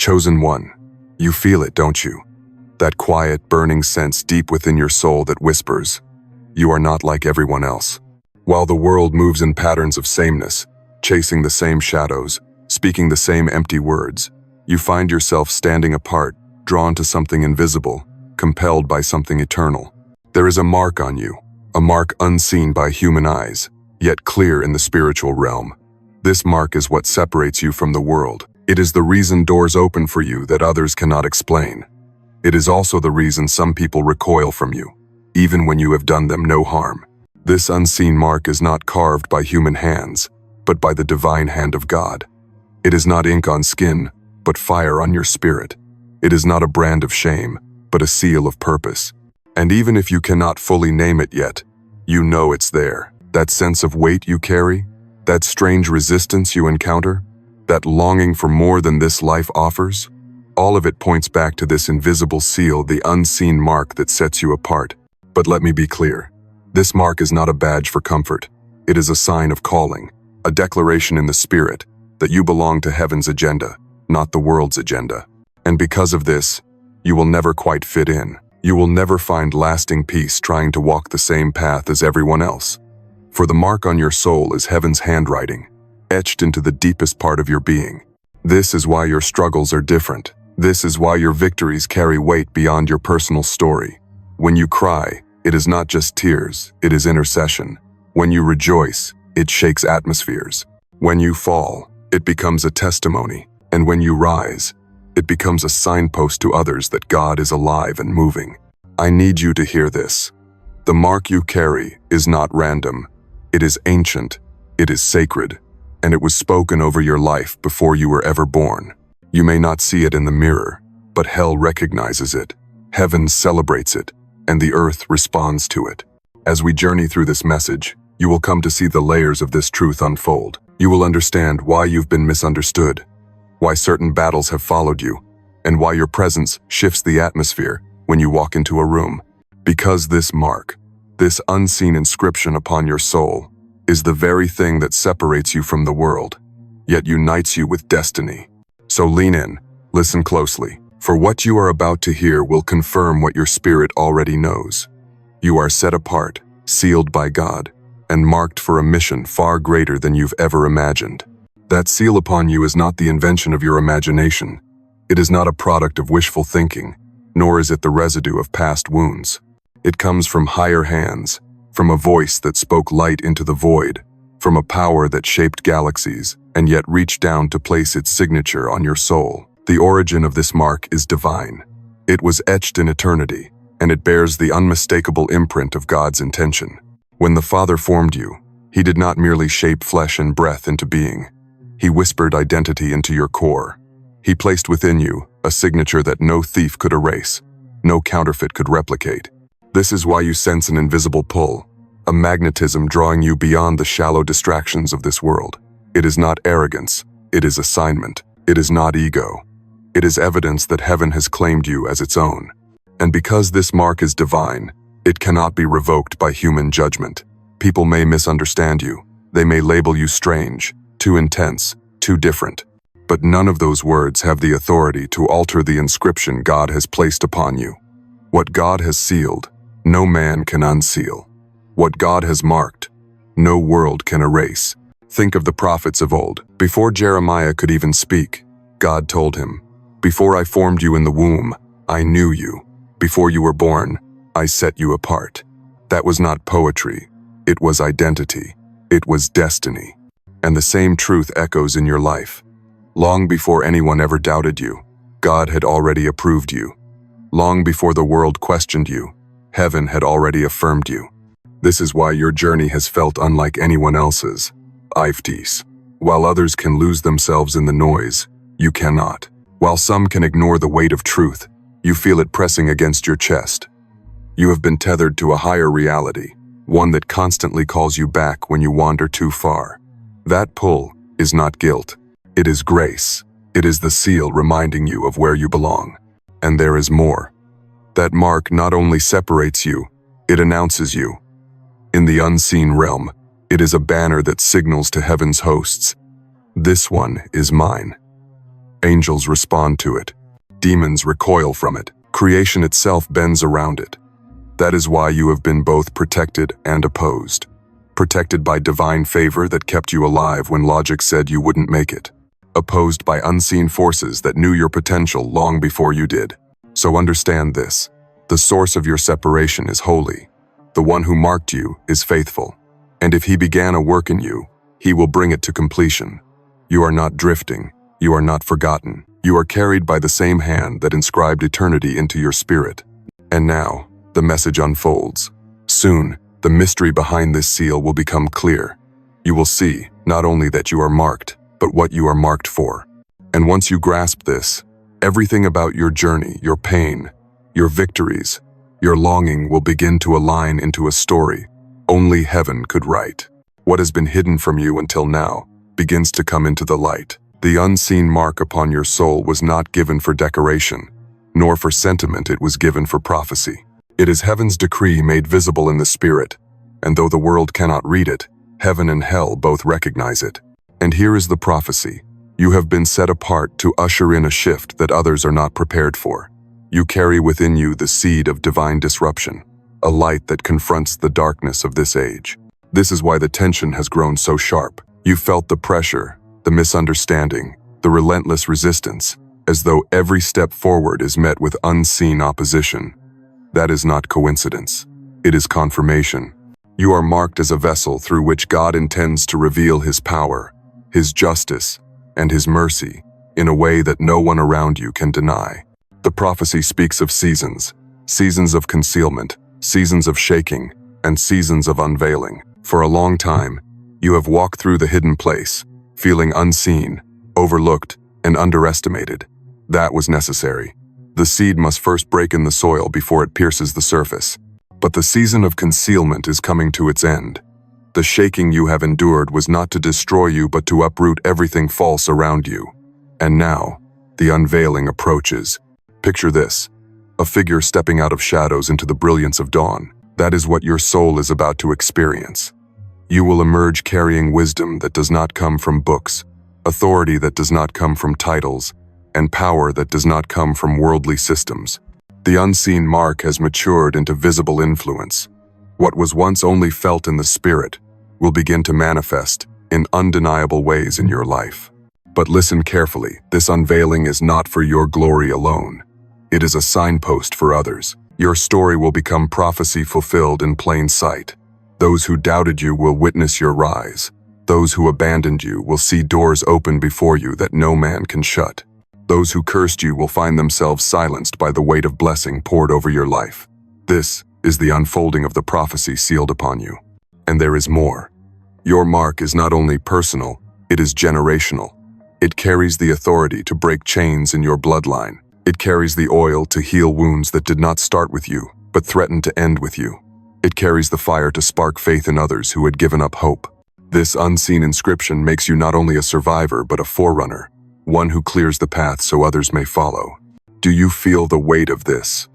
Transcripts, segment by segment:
Chosen one. You feel it, don't you? That quiet, burning sense deep within your soul that whispers, you are not like everyone else. While the world moves in patterns of sameness, chasing the same shadows, speaking the same empty words, you find yourself standing apart, drawn to something invisible, compelled by something eternal. There is a mark on you, a mark unseen by human eyes, yet clear in the spiritual realm. This mark is what separates you from the world. It is the reason doors open for you that others cannot explain. It is also the reason some people recoil from you, even when you have done them no harm. This unseen mark is not carved by human hands, but by the divine hand of God. It is not ink on skin, but fire on your spirit. It is not a brand of shame, but a seal of purpose. And even if you cannot fully name it yet, you know it's there. That sense of weight you carry, that strange resistance you encounter, that longing for more than this life offers, all of it points back to this invisible seal, the unseen mark that sets you apart. But let me be clear, this mark is not a badge for comfort. It is a sign of calling, a declaration in the spirit that you belong to heaven's agenda, not the world's agenda. And because of this, you will never quite fit in. You will never find lasting peace trying to walk the same path as everyone else. For the mark on your soul is heaven's handwriting, etched into the deepest part of your being. This is why your struggles are different. This is why your victories carry weight beyond your personal story. When you cry, it is not just tears, it is intercession. When you rejoice, it shakes atmospheres. When you fall, it becomes a testimony. And when you rise, it becomes a signpost to others that God is alive and moving. I need you to hear this. The mark you carry is not random. It is ancient, it is sacred, and it was spoken over your life before you were ever born. You may not see it in the mirror, but hell recognizes it, heaven celebrates it, and the earth responds to it. As we journey through this message, you will come to see the layers of this truth unfold. You will understand why you've been misunderstood, why certain battles have followed you, and why your presence shifts the atmosphere when you walk into a room. Because this mark, this unseen inscription upon your soul, is the very thing that separates you from the world, yet unites you with destiny. So lean in, listen closely, for what you are about to hear will confirm what your spirit already knows. You are set apart, sealed by God, and marked for a mission far greater than you've ever imagined. That seal upon you is not the invention of your imagination. It is not a product of wishful thinking, nor is it the residue of past wounds. It comes from higher hands, from a voice that spoke light into the void, from a power that shaped galaxies, and yet reached down to place its signature on your soul. The origin of this mark is divine. It was etched in eternity, and it bears the unmistakable imprint of God's intention. When the Father formed you, He did not merely shape flesh and breath into being. He whispered identity into your core. He placed within you a signature that no thief could erase, no counterfeit could replicate. This is why you sense an invisible pull, a magnetism drawing you beyond the shallow distractions of this world. It is not arrogance, it is assignment. It is not ego. It is evidence that heaven has claimed you as its own. And because this mark is divine, it cannot be revoked by human judgment. People may misunderstand you. They may label you strange, too intense, too different. But none of those words have the authority to alter the inscription God has placed upon you. What God has sealed, no man can unseal. What God has marked, no world can erase. Think of the prophets of old. Before Jeremiah could even speak, God told him, "Before I formed you in the womb, I knew you. Before you were born, I set you apart." That was not poetry. It was identity. It was destiny. And the same truth echoes in your life. Long before anyone ever doubted you, God had already approved you. Long before the world questioned you, heaven had already affirmed you. This is why your journey has felt unlike anyone else's. Iftis. While others can lose themselves in the noise, you cannot. While some can ignore the weight of truth, you feel it pressing against your chest. You have been tethered to a higher reality, one that constantly calls you back when you wander too far. That pull is not guilt. It is grace. It is the seal reminding you of where you belong. And there is more. That mark not only separates you, it announces you. In the unseen realm, it is a banner that signals to heaven's hosts, "This one is mine." Angels respond to it. Demons recoil from it. Creation itself bends around it. That is why you have been both protected and opposed. Protected by divine favor that kept you alive when logic said you wouldn't make it. Opposed by unseen forces that knew your potential long before you did. So understand this. The source of your separation is holy. The one who marked you is faithful. And if he began a work in you, he will bring it to completion. You are not drifting. You are not forgotten. You are carried by the same hand that inscribed eternity into your spirit. And now, the message unfolds. Soon, the mystery behind this seal will become clear. You will see, not only that you are marked, but what you are marked for. And once you grasp this, everything about your journey, your pain, your victories, your longing will begin to align into a story only heaven could write. What has been hidden from you until now begins to come into the light. The unseen mark upon your soul was not given for decoration, nor for sentiment, it was given for prophecy. It is heaven's decree made visible in the spirit, and though the world cannot read it, heaven and hell both recognize it. And here is the prophecy. You have been set apart to usher in a shift that others are not prepared for. You carry within you the seed of divine disruption, a light that confronts the darkness of this age. This is why the tension has grown so sharp. You felt the pressure, the misunderstanding, the relentless resistance, as though every step forward is met with unseen opposition. That is not coincidence. It is confirmation. You are marked as a vessel through which God intends to reveal his power, his justice, and his mercy in a way that no one around you can deny. The prophecy speaks of seasons of concealment, seasons of shaking, and seasons of unveiling. For a long time, you have walked through the hidden place, feeling unseen, overlooked, and underestimated. That was necessary. The seed must first break in the soil before it pierces the surface. But the season of concealment is coming to its end. The shaking you have endured was not to destroy you but to uproot everything false around you. And now, the unveiling approaches. Picture this. A figure stepping out of shadows into the brilliance of dawn. That is what your soul is about to experience. You will emerge carrying wisdom that does not come from books, authority that does not come from titles, and power that does not come from worldly systems. The unseen mark has matured into visible influence. What was once only felt in the spirit will begin to manifest in undeniable ways in your life. But listen carefully, this unveiling is not for your glory alone. It is a signpost for others. Your story will become prophecy fulfilled in plain sight. Those who doubted you will witness your rise. Those who abandoned you will see doors open before you that no man can shut. Those who cursed you will find themselves silenced by the weight of blessing poured over your life. This is the unfolding of the prophecy sealed upon you. And there is more. Your mark is not only personal, it is generational. It carries the authority to break chains in your bloodline. It carries the oil to heal wounds that did not start with you, but threatened to end with you. It carries the fire to spark faith in others who had given up hope. This unseen inscription makes you not only a survivor, but a forerunner, one who clears the path so others may follow. Do you feel the weight of this?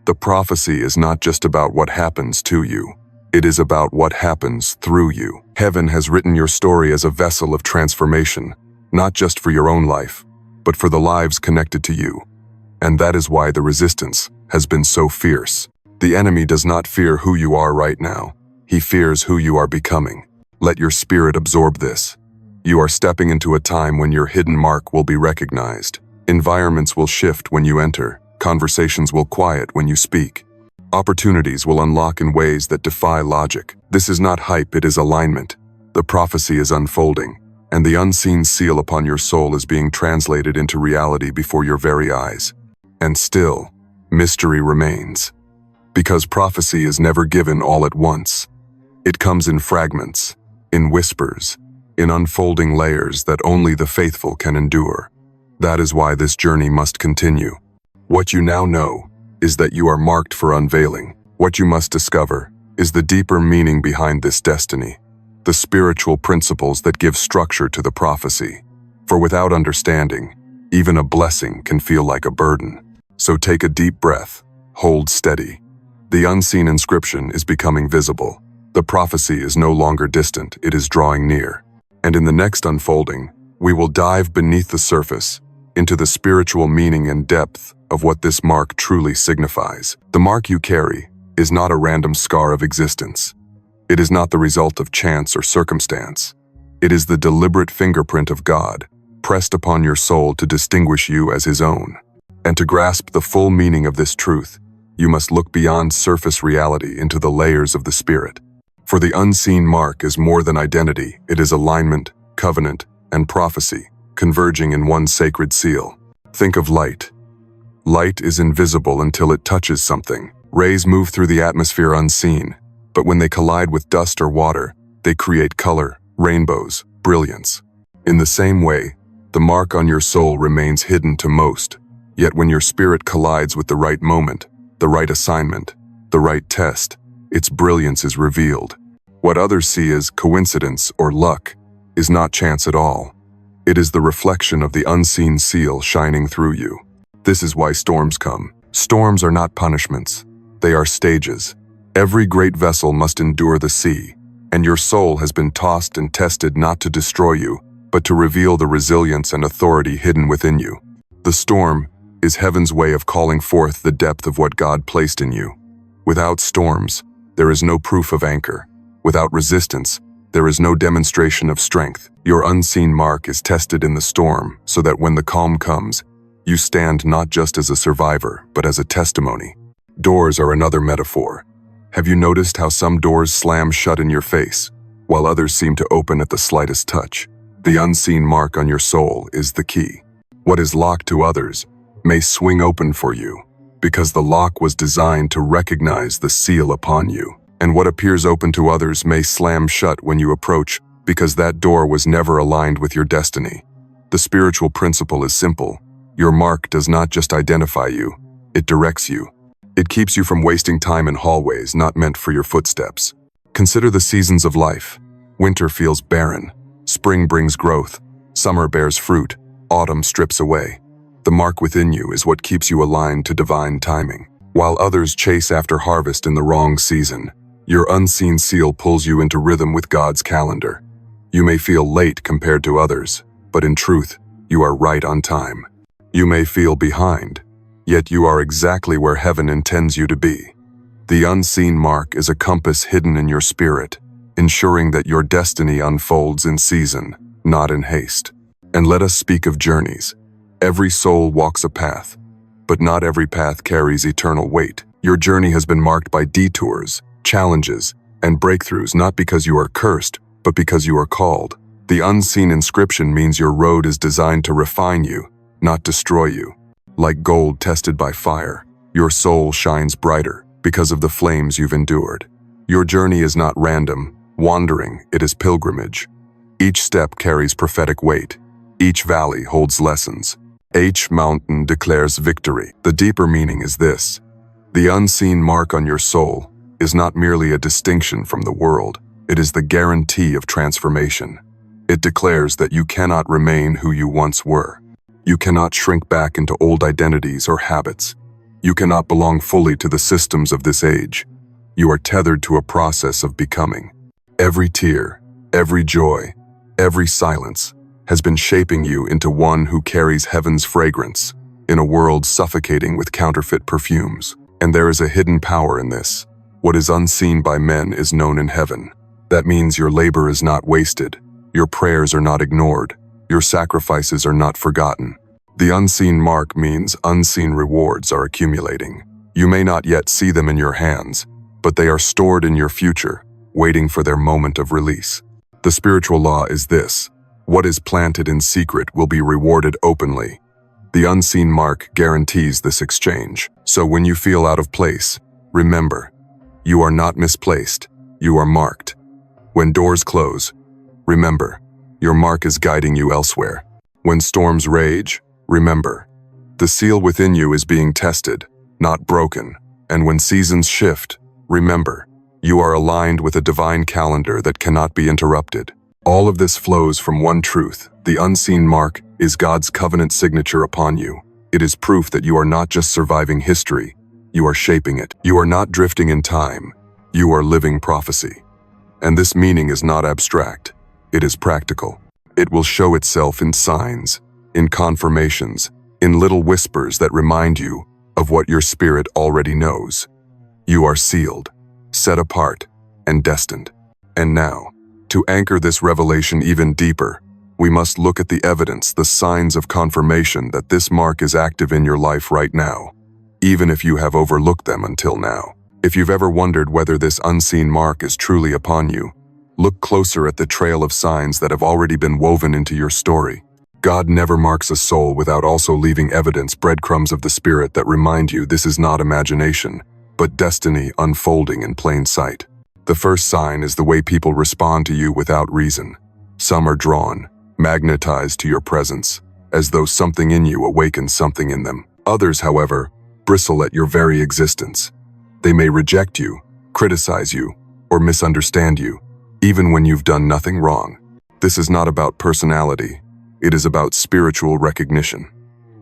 The prophecy is not just about what happens to you. It is about what happens through you. Heaven has written your story as a vessel of transformation, not just for your own life, but for the lives connected to you. And that is why the resistance has been so fierce. The enemy does not fear who you are right now. He fears who you are becoming. Let your spirit absorb this. You are stepping into a time when your hidden mark will be recognized. Environments will shift when you enter. Conversations will quiet when you speak. Opportunities will unlock in ways that defy logic. This is not hype, it is alignment. The prophecy is unfolding, and the unseen seal upon your soul is being translated into reality before your very eyes. And still, mystery remains. Because prophecy is never given all at once. It comes in fragments, in whispers, in unfolding layers that only the faithful can endure. That is why this journey must continue. What you now know is that you are marked for unveiling. What you must discover is the deeper meaning behind this destiny, the spiritual principles that give structure to the prophecy. For without understanding, even a blessing can feel like a burden. So take a deep breath, hold steady. The unseen inscription is becoming visible. The prophecy is no longer distant, it is drawing near. And in the next unfolding, we will dive beneath the surface, into the spiritual meaning and depth of what this mark truly signifies. The mark you carry is not a random scar of existence. It is not the result of chance or circumstance. It is the deliberate fingerprint of God, pressed upon your soul to distinguish you as His own. And to grasp the full meaning of this truth, you must look beyond surface reality into the layers of the Spirit. For the unseen mark is more than identity. It is alignment, covenant, and prophecy, converging in one sacred seal. Think of light. Light is invisible until it touches something. Rays move through the atmosphere unseen, but when they collide with dust or water, they create color, rainbows, brilliance. In the same way, the mark on your soul remains hidden to most, yet when your spirit collides with the right moment, the right assignment, the right test, its brilliance is revealed. What others see as coincidence or luck is not chance at all. It is the reflection of the unseen seal shining through you. This is why storms come. Storms are not punishments. They are stages. Every great vessel must endure the sea, and your soul has been tossed and tested not to destroy you, but to reveal the resilience and authority hidden within you. The storm is heaven's way of calling forth the depth of what God placed in you. Without storms, there is no proof of anchor. Without resistance, there is no demonstration of strength. Your unseen mark is tested in the storm, so that when the calm comes, you stand not just as a survivor, but as a testimony. Doors are another metaphor. Have you noticed how some doors slam shut in your face, while others seem to open at the slightest touch? The unseen mark on your soul is the key. What is locked to others may swing open for you, because the lock was designed to recognize the seal upon you. And what appears open to others may slam shut when you approach, because that door was never aligned with your destiny. The spiritual principle is simple. Your mark does not just identify you, it directs you. It keeps you from wasting time in hallways not meant for your footsteps. Consider the seasons of life. Winter feels barren. Spring brings growth. Summer bears fruit. Autumn strips away. The mark within you is what keeps you aligned to divine timing. While others chase after harvest in the wrong season, your unseen seal pulls you into rhythm with God's calendar. You may feel late compared to others, but in truth, you are right on time. You may feel behind, yet you are exactly where heaven intends you to be. The unseen mark is a compass hidden in your spirit, ensuring that your destiny unfolds in season, not in haste. And let us speak of journeys. Every soul walks a path, but not every path carries eternal weight. Your journey has been marked by detours, challenges, and breakthroughs, not because you are cursed, but because you are called. The unseen inscription means your road is designed to refine you, not destroy you. Like gold tested by fire, your soul shines brighter because of the flames you've endured. Your journey is not random, wandering, it is pilgrimage. Each step carries prophetic weight. Each valley holds lessons. Each mountain declares victory. The deeper meaning is this: the unseen mark on your soul is not merely a distinction from the world, it is the guarantee of transformation. It declares that you cannot remain who you once were. You cannot shrink back into old identities or habits. You cannot belong fully to the systems of this age. You are tethered to a process of becoming. Every tear, every joy, every silence has been shaping you into one who carries heaven's fragrance in a world suffocating with counterfeit perfumes. And there is a hidden power in this. What is unseen by men is known in heaven. That means your labor is not wasted. Your prayers are not ignored. Your sacrifices are not forgotten. The unseen mark means unseen rewards are accumulating. You may not yet see them in your hands, but they are stored in your future, waiting for their moment of release. The spiritual law is this: what is planted in secret will be rewarded openly. The unseen mark guarantees this exchange. So when you feel out of place, remember, you are not misplaced, you are marked. When doors close, remember, your mark is guiding you elsewhere. When storms rage, remember, the seal within you is being tested, not broken. And when seasons shift, remember, you are aligned with a divine calendar that cannot be interrupted. All of this flows from one truth: the unseen mark is God's covenant signature upon you. It is proof that you are not just surviving history, you are shaping it. You are not drifting in time, you are living prophecy. And this meaning is not abstract, it is practical. It will show itself in signs, in confirmations, in little whispers that remind you of what your spirit already knows. You are sealed, set apart, and destined. And now, to anchor this revelation even deeper, we must look at the evidence, the signs of confirmation that this mark is active in your life right now, even if you have overlooked them until now. If you've ever wondered whether this unseen mark is truly upon you, look closer at the trail of signs that have already been woven into your story. God never marks a soul without also leaving evidence, breadcrumbs of the Spirit that remind you this is not imagination, but destiny unfolding in plain sight. The first sign is the way people respond to you without reason. Some are drawn, magnetized to your presence, as though something in you awakens something in them. Others, however, bristle at your very existence. They may reject you, criticize you, or misunderstand you, even when you've done nothing wrong. This is not about personality. It is about spiritual recognition.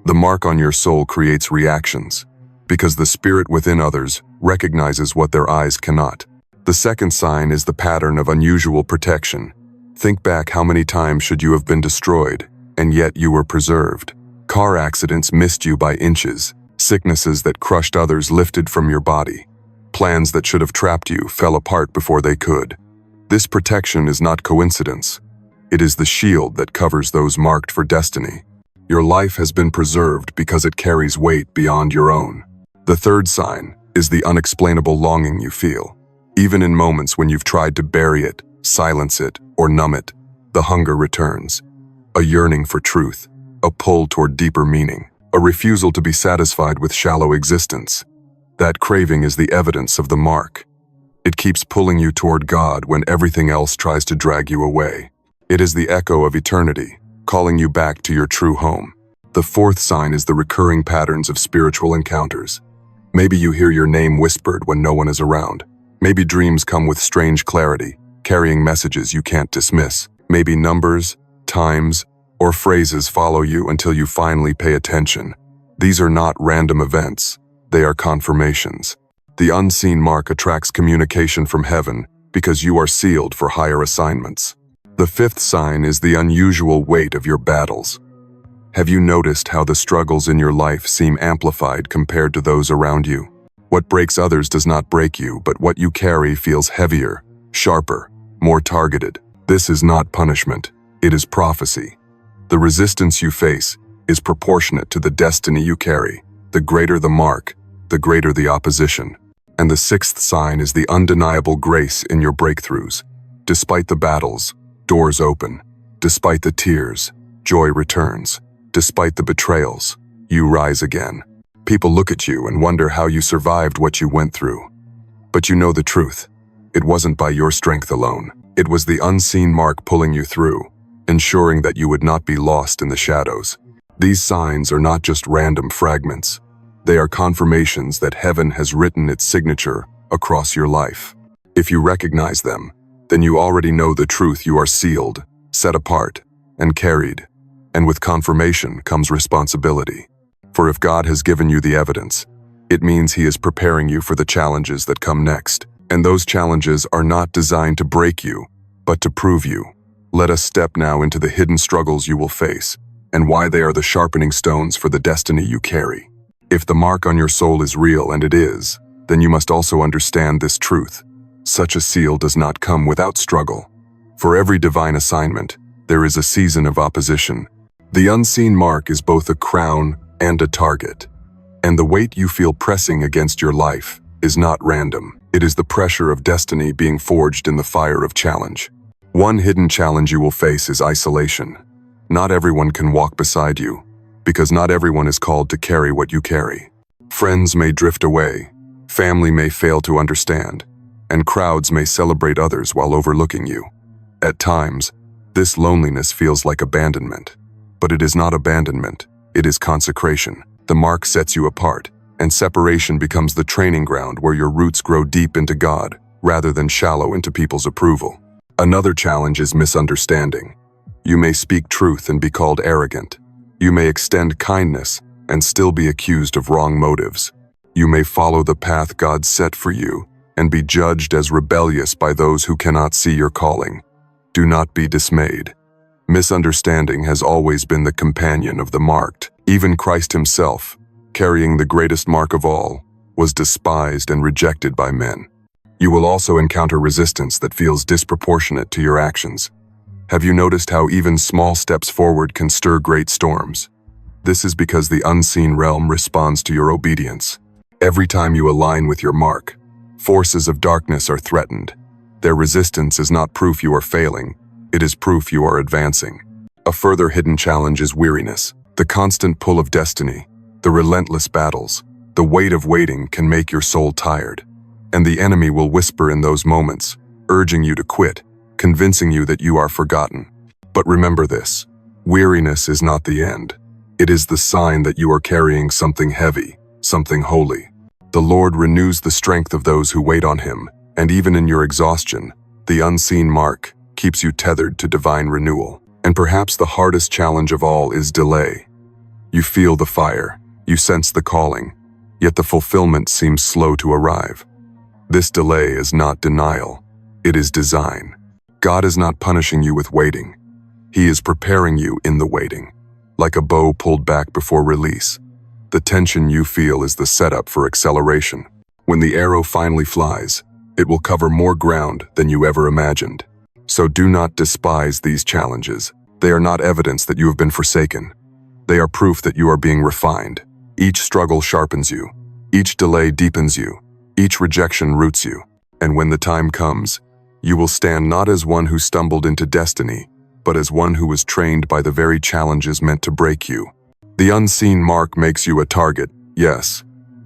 The mark on your soul creates reactions, because the spirit within others recognizes what their eyes cannot. The second sign is the pattern of unusual protection. Think back, how many times should you have been destroyed, and yet you were preserved? Car accidents missed you by inches. Sicknesses that crushed others lifted from your body. Plans that should have trapped you fell apart before they could. This protection is not coincidence. It is the shield that covers those marked for destiny. Your life has been preserved because it carries weight beyond your own. The third sign is the unexplainable longing you feel. Even in moments when you've tried to bury it, silence it, or numb it, the hunger returns. A yearning for truth, a pull toward deeper meaning, a refusal to be satisfied with shallow existence. That craving is the evidence of the mark. It keeps pulling you toward God when everything else tries to drag you away. It is the echo of eternity, calling you back to your true home. The fourth sign is the recurring patterns of spiritual encounters. Maybe you hear your name whispered when no one is around. Maybe dreams come with strange clarity, carrying messages you can't dismiss. Maybe numbers, times, or phrases follow you until you finally pay attention. These are not random events. They are confirmations. The unseen mark attracts communication from heaven because you are sealed for higher assignments. The fifth sign is the unusual weight of your battles. Have you noticed how the struggles in your life seem amplified compared to those around you? What breaks others does not break you, but what you carry feels heavier, sharper, more targeted. This is not punishment. It is prophecy. The resistance you face is proportionate to the destiny you carry. The greater the mark, the greater the opposition. And the sixth sign is the undeniable grace in your breakthroughs. Despite the battles, doors open. Despite the tears, joy returns. Despite the betrayals, you rise again. People look at you and wonder how you survived what you went through. But you know the truth. It wasn't by your strength alone. It was the unseen mark pulling you through, ensuring that you would not be lost in the shadows. These signs are not just random fragments. They are confirmations that heaven has written its signature across your life. If you recognize them, then you already know the truth. You are sealed, set apart, and carried. And with confirmation comes responsibility. For if God has given you the evidence, it means He is preparing you for the challenges that come next. And those challenges are not designed to break you, but to prove you. Let us step now into the hidden struggles you will face, and why they are the sharpening stones for the destiny you carry. If the mark on your soul is real, and it is, then you must also understand this truth. Such a seal does not come without struggle. For every divine assignment, there is a season of opposition. The unseen mark is both a crown and a target. And the weight you feel pressing against your life is not random. It is the pressure of destiny being forged in the fire of challenge. One hidden challenge you will face is isolation. Not everyone can walk beside you, because not everyone is called to carry what you carry. Friends may drift away, family may fail to understand, and crowds may celebrate others while overlooking you. At times, this loneliness feels like abandonment. But it is not abandonment, it is consecration. The mark sets you apart, and separation becomes the training ground where your roots grow deep into God, rather than shallow into people's approval. Another challenge is misunderstanding. You may speak truth and be called arrogant. You may extend kindness and still be accused of wrong motives. You may follow the path God set for you and be judged as rebellious by those who cannot see your calling. Do not be dismayed. Misunderstanding has always been the companion of the marked. Even Christ himself, carrying the greatest mark of all, was despised and rejected by men. You will also encounter resistance that feels disproportionate to your actions. Have you noticed how even small steps forward can stir great storms? This is because the unseen realm responds to your obedience. Every time you align with your mark, forces of darkness are threatened. Their resistance is not proof you are failing, it is proof you are advancing. A further hidden challenge is weariness. The constant pull of destiny, the relentless battles, the weight of waiting can make your soul tired. And the enemy will whisper in those moments, urging you to quit, convincing you that you are forgotten. But remember this, weariness is not the end. It is the sign that you are carrying something heavy, something holy. The Lord renews the strength of those who wait on him, and even in your exhaustion, the unseen mark keeps you tethered to divine renewal. And perhaps the hardest challenge of all is delay. You feel the fire, you sense the calling, yet the fulfillment seems slow to arrive. This delay is not denial, it is design. God is not punishing you with waiting. He is preparing you in the waiting. Like a bow pulled back before release, the tension you feel is the setup for acceleration. When the arrow finally flies, it will cover more ground than you ever imagined. So do not despise these challenges. They are not evidence that you have been forsaken. They are proof that you are being refined. Each struggle sharpens you. Each delay deepens you. Each rejection roots you. And when the time comes, you will stand not as one who stumbled into destiny, but as one who was trained by the very challenges meant to break you. The unseen mark makes you a target, yes,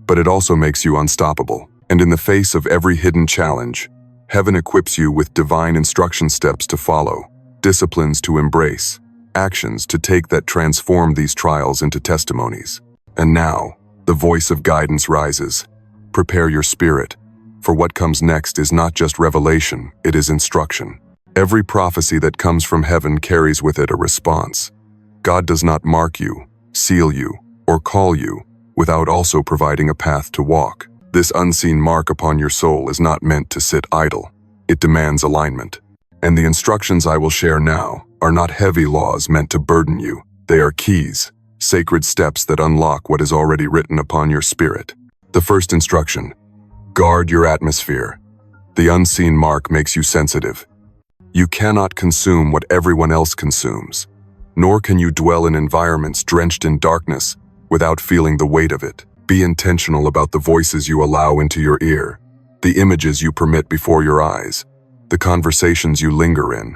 but it also makes you unstoppable. And in the face of every hidden challenge, heaven equips you with divine instruction steps to follow, disciplines to embrace, actions to take that transform these trials into testimonies. And now, the voice of guidance rises. Prepare your spirit, for what comes next is not just revelation, it is instruction. Every prophecy that comes from heaven carries with it a response. God does not mark you, seal you, or call you without also providing a path to walk. This unseen mark upon your soul is not meant to sit idle. It demands alignment. And the instructions I will share now are not heavy laws meant to burden you. They are keys, sacred steps that unlock what is already written upon your spirit. The first instruction: guard your atmosphere. The unseen mark makes you sensitive. You cannot consume what everyone else consumes, nor can you dwell in environments drenched in darkness without feeling the weight of it. Be intentional about the voices you allow into your ear, the images you permit before your eyes, the conversations you linger in.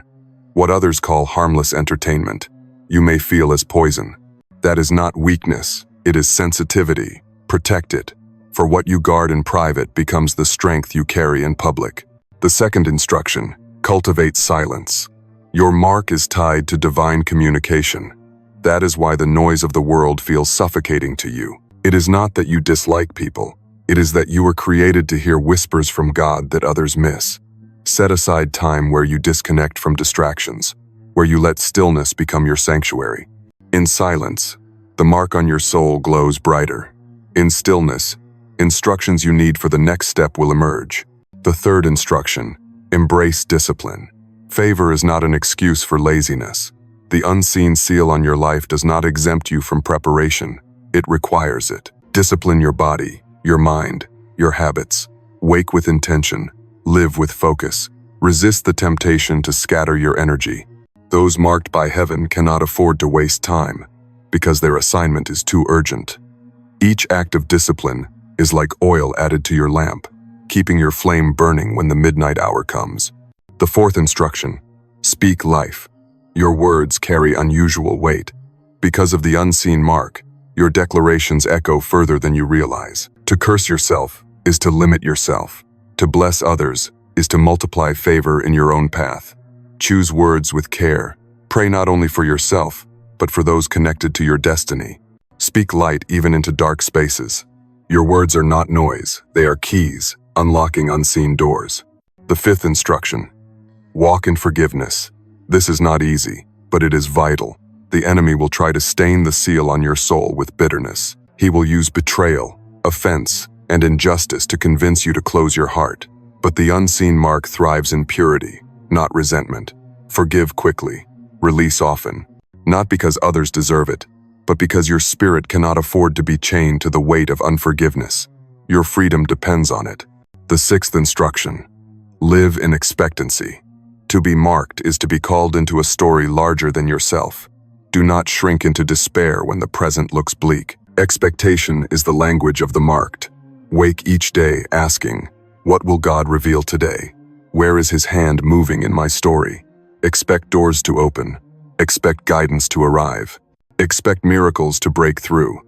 What others call harmless entertainment, you may feel as poison. That is not weakness, it is sensitivity. Protect it, for what you guard in private becomes the strength you carry in public. The second instruction: cultivate silence. Your mark is tied to divine communication. That is why the noise of the world feels suffocating to you. It is not that you dislike people. It is that you were created to hear whispers from God that others miss. Set aside time where you disconnect from distractions, where you let stillness become your sanctuary. In silence, the mark on your soul glows brighter. In stillness, instructions you need for the next step will emerge. The third instruction: embrace discipline. Favor is not an excuse for laziness. The unseen seal on your life does not exempt you from preparation. It requires it. Discipline your body, your mind, your habits. Wake with intention. Live with focus. Resist the temptation to scatter your energy. Those marked by heaven cannot afford to waste time, because their assignment is too urgent. Each act of discipline is like oil added to your lamp, keeping your flame burning when the midnight hour comes. The fourth instruction: speak life. Your words carry unusual weight. Because of the unseen mark, your declarations echo further than you realize. To curse yourself is to limit yourself. To bless others is to multiply favor in your own path. Choose words with care. Pray not only for yourself, but for those connected to your destiny. Speak light even into dark spaces. Your words are not noise, they are keys, unlocking unseen doors. The fifth instruction: walk in forgiveness. This is not easy, but it is vital. The enemy will try to stain the seal on your soul with bitterness. He will use betrayal, offense, and injustice to convince you to close your heart. But the unseen mark thrives in purity, not resentment. Forgive quickly. Release often, not because others deserve it, but because your spirit cannot afford to be chained to the weight of unforgiveness. Your freedom depends on it. The sixth instruction: live in expectancy. To be marked is to be called into a story larger than yourself. Do not shrink into despair when the present looks bleak. Expectation is the language of the marked. Wake each day asking, what will God reveal today? Where is His hand moving in my story? Expect doors to open. Expect guidance to arrive. Expect miracles to break through.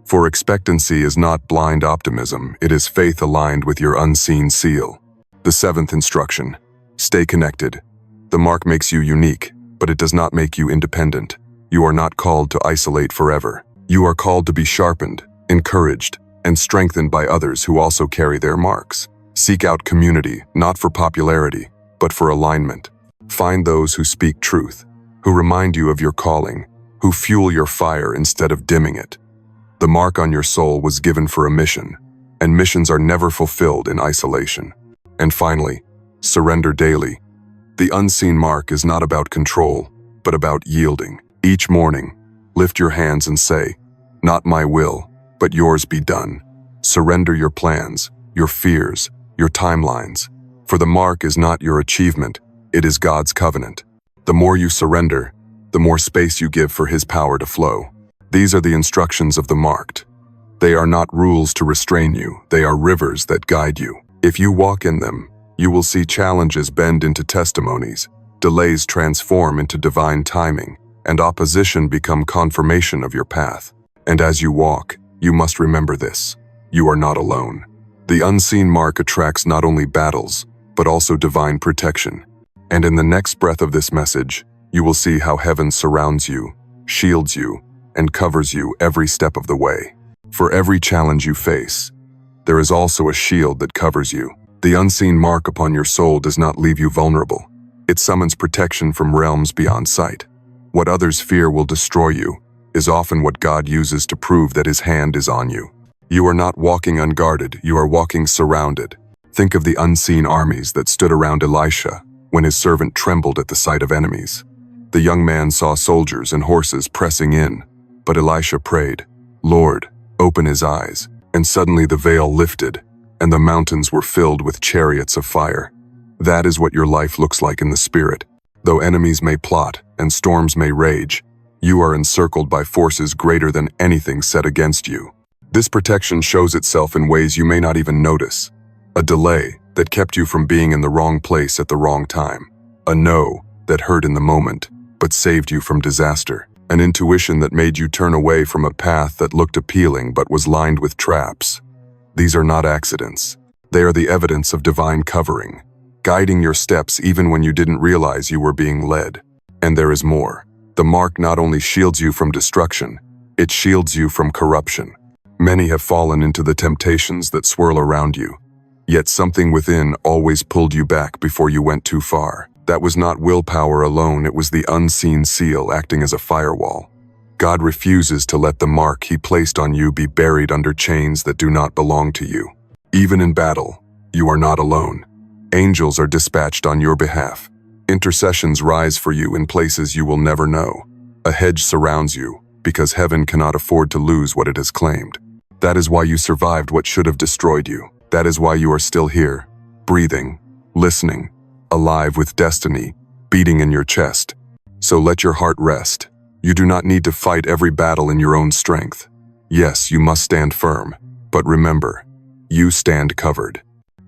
For expectancy is not blind optimism, it is faith aligned with your unseen seal. The seventh instruction: stay connected. The mark makes you unique, but it does not make you independent. You are not called to isolate forever. You are called to be sharpened, encouraged, and strengthened by others who also carry their marks. Seek out community, not for popularity, but for alignment. Find those who speak truth, who remind you of your calling, who fuel your fire instead of dimming it. The mark on your soul was given for a mission, and missions are never fulfilled in isolation. And finally, surrender daily. The unseen mark is not about control, but about yielding. Each morning, lift your hands and say, not my will, but yours be done. Surrender your plans, your fears, your timelines. For the mark is not your achievement, it is God's covenant. The more you surrender, the more space you give for His power to flow. These are the instructions of the marked. They are not rules to restrain you, they are rivers that guide you. If you walk in them, you will see challenges bend into testimonies, delays transform into divine timing, and opposition become confirmation of your path. And as you walk, you must remember this: you are not alone. The unseen mark attracts not only battles, but also divine protection. And in the next breath of this message, you will see how heaven surrounds you, shields you, and covers you every step of the way. For every challenge you face, there is also a shield that covers you. The unseen mark upon your soul does not leave you vulnerable. It summons protection from realms beyond sight. What others fear will destroy you is often what God uses to prove that His hand is on you. You are not walking unguarded, you are walking surrounded. Think of the unseen armies that stood around Elisha when his servant trembled at the sight of enemies. The young man saw soldiers and horses pressing in, but Elisha prayed, Lord, open his eyes. And suddenly the veil lifted, and the mountains were filled with chariots of fire. That is what your life looks like in the Spirit. Though enemies may plot and storms may rage, you are encircled by forces greater than anything set against you. This protection shows itself in ways you may not even notice. A delay that kept you from being in the wrong place at the wrong time. A no that hurt in the moment, but saved you from disaster. An intuition that made you turn away from a path that looked appealing but was lined with traps. These are not accidents. They are the evidence of divine covering, guiding your steps even when you didn't realize you were being led. And there is more. The mark not only shields you from destruction, it shields you from corruption. Many have fallen into the temptations that swirl around you, yet something within always pulled you back before you went too far. That was not willpower alone, it was the unseen seal acting as a firewall. God refuses to let the mark He placed on you be buried under chains that do not belong to you. Even in battle, you are not alone. Angels are dispatched on your behalf. Intercessions rise for you in places you will never know. A hedge surrounds you, because heaven cannot afford to lose what it has claimed. That is why you survived what should have destroyed you. That is why you are still here, breathing, listening, alive with destiny beating in your chest. So let your heart rest. You do not need to fight every battle in your own strength. Yes, you must stand firm, but remember, you stand covered.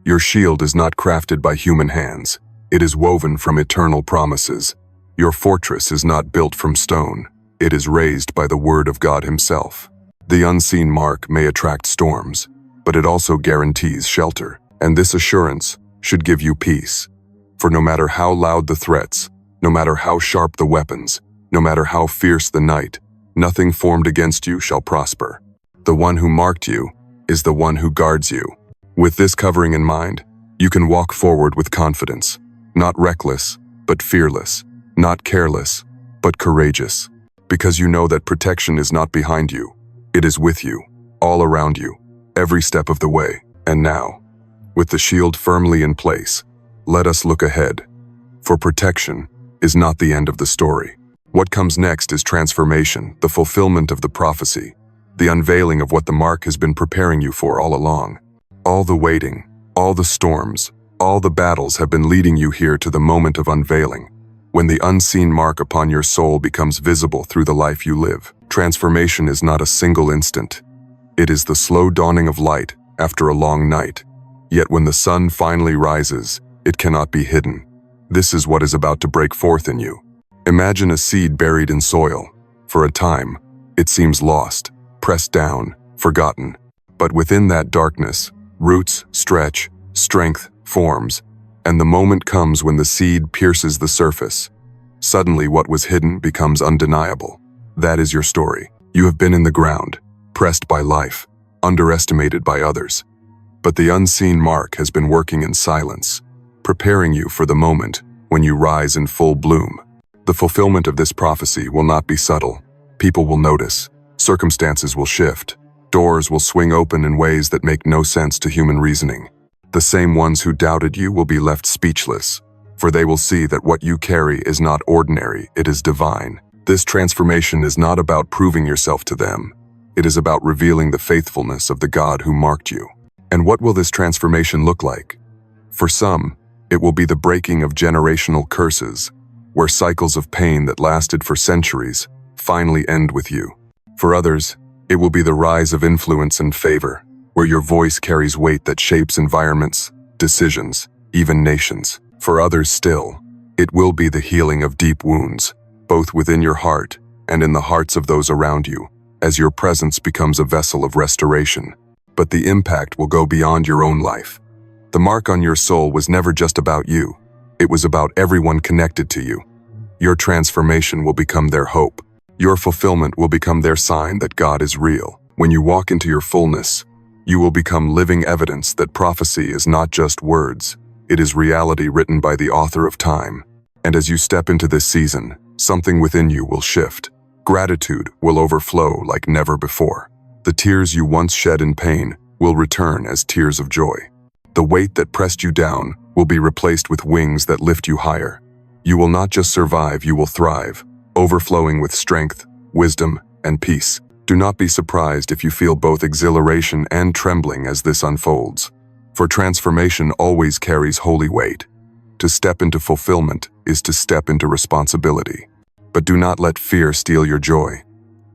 Your shield is not crafted by human hands. It is woven from eternal promises. Your fortress is not built from stone. It is raised by the word of God Himself. The unseen mark may attract storms, but it also guarantees shelter, and this assurance should give you peace. For no matter how loud the threats, no matter how sharp the weapons, no matter how fierce the night, nothing formed against you shall prosper. The one who marked you is the one who guards you. With this covering in mind, you can walk forward with confidence, not reckless, but fearless, not careless, but courageous, because you know that protection is not behind you. It is with you, all around you, every step of the way. And now, with the shield firmly in place, let us look ahead, for protection is not the end of the story. What comes next is transformation, the fulfillment of the prophecy, the unveiling of what the mark has been preparing you for all along. All the waiting, all the storms, all the battles have been leading you here to the moment of unveiling, when the unseen mark upon your soul becomes visible through the life you live. Transformation is not a single instant. It is the slow dawning of light after a long night. Yet when the sun finally rises, it cannot be hidden. This is what is about to break forth in you. Imagine a seed buried in soil. For a time, it seems lost, pressed down, forgotten. But within that darkness, roots stretch, strength forms, and the moment comes when the seed pierces the surface. Suddenly what was hidden becomes undeniable. That is your story. You have been in the ground, pressed by life, underestimated by others. But the unseen mark has been working in silence, preparing you for the moment when you rise in full bloom. The fulfillment of this prophecy will not be subtle. People will notice, circumstances will shift, doors will swing open in ways that make no sense to human reasoning. The same ones who doubted you will be left speechless, for they will see that what you carry is not ordinary, it is divine. This transformation is not about proving yourself to them. It is about revealing the faithfulness of the God who marked you. And what will this transformation look like? For some, it will be the breaking of generational curses, where cycles of pain that lasted for centuries finally end with you. For others, it will be the rise of influence and favor, where your voice carries weight that shapes environments, decisions, even nations. For others still, it will be the healing of deep wounds, both within your heart and in the hearts of those around you, as your presence becomes a vessel of restoration. But the impact will go beyond your own life. The mark on your soul was never just about you. It was about everyone connected to you. Your transformation will become their hope. Your fulfillment will become their sign that God is real. When you walk into your fullness, you will become living evidence that prophecy is not just words. It is reality written by the author of time. And as you step into this season, something within you will shift. Gratitude will overflow like never before. The tears you once shed in pain will return as tears of joy. The weight that pressed you down will be replaced with wings that lift you higher. You will not just survive, you will thrive, overflowing with strength, wisdom, and peace. Do not be surprised if you feel both exhilaration and trembling as this unfolds. For transformation always carries holy weight. To step into fulfillment is to step into responsibility. But do not let fear steal your joy.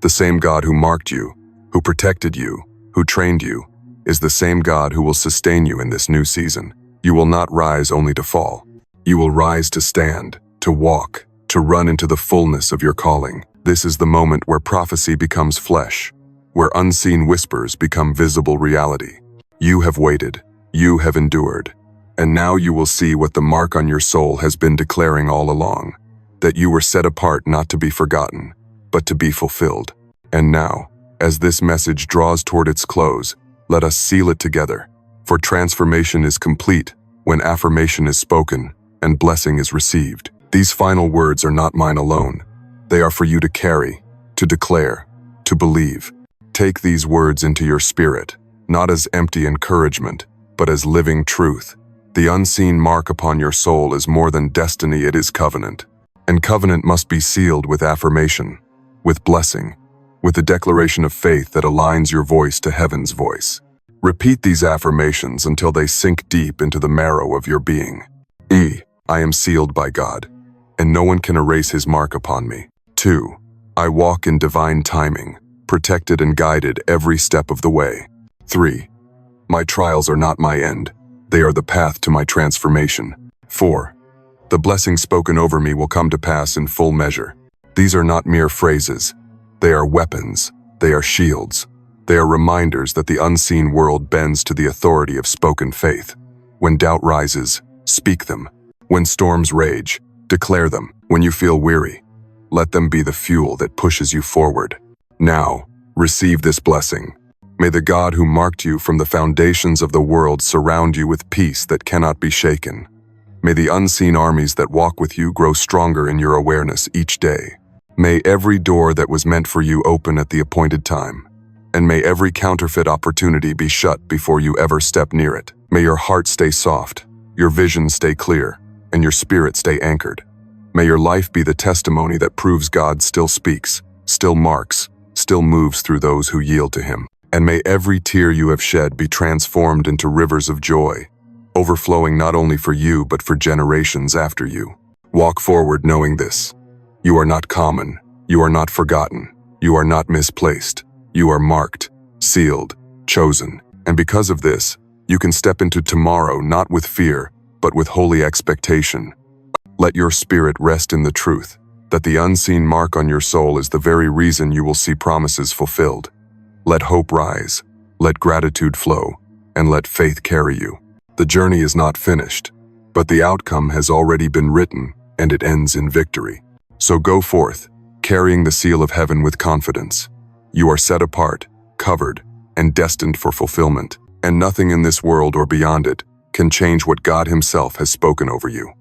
The same God who marked you, who protected you, who trained you, is the same God who will sustain you in this new season. You will not rise only to fall. You will rise to stand, to walk, to run into the fullness of your calling. This is the moment where prophecy becomes flesh, where unseen whispers become visible reality. You have waited, you have endured, and now you will see what the mark on your soul has been declaring all along, that you were set apart not to be forgotten, but to be fulfilled. And now, as this message draws toward its close, let us seal it together, for transformation is complete when affirmation is spoken and blessing is received. These final words are not mine alone. They are for you to carry, to declare, to believe. Take these words into your spirit, not as empty encouragement, but as living truth. The unseen mark upon your soul is more than destiny, it is covenant. And covenant must be sealed with affirmation, with blessing, with a declaration of faith that aligns your voice to heaven's voice. Repeat these affirmations until they sink deep into the marrow of your being. I am sealed by God, and no one can erase his mark upon me. 2. I walk in divine timing, protected and guided every step of the way. 3. My trials are not my end. They are the path to my transformation. 4. The blessings spoken over me will come to pass in full measure. These are not mere phrases. They are weapons. They are shields. They are reminders that the unseen world bends to the authority of spoken faith. When doubt rises, speak them. When storms rage, declare them. When you feel weary, let them be the fuel that pushes you forward. Now, receive this blessing. May the God who marked you from the foundations of the world surround you with peace that cannot be shaken. May the unseen armies that walk with you grow stronger in your awareness each day. May every door that was meant for you open at the appointed time. And may every counterfeit opportunity be shut before you ever step near it. May your heart stay soft, your vision stay clear, and your spirit stay anchored. May your life be the testimony that proves God still speaks, still marks, still moves through those who yield to him. And may every tear you have shed be transformed into rivers of joy, overflowing not only for you but for generations after you. Walk forward knowing this. You are not common. You are not forgotten. You are not misplaced. You are marked, sealed, chosen. And because of this, you can step into tomorrow not with fear, but with holy expectation. Let your spirit rest in the truth that the unseen mark on your soul is the very reason you will see promises fulfilled. Let hope rise, let gratitude flow, and let faith carry you. The journey is not finished, but the outcome has already been written, and it ends in victory. So go forth, carrying the seal of heaven with confidence. You are set apart, covered, and destined for fulfillment, and nothing in this world or beyond it can change what God Himself has spoken over you.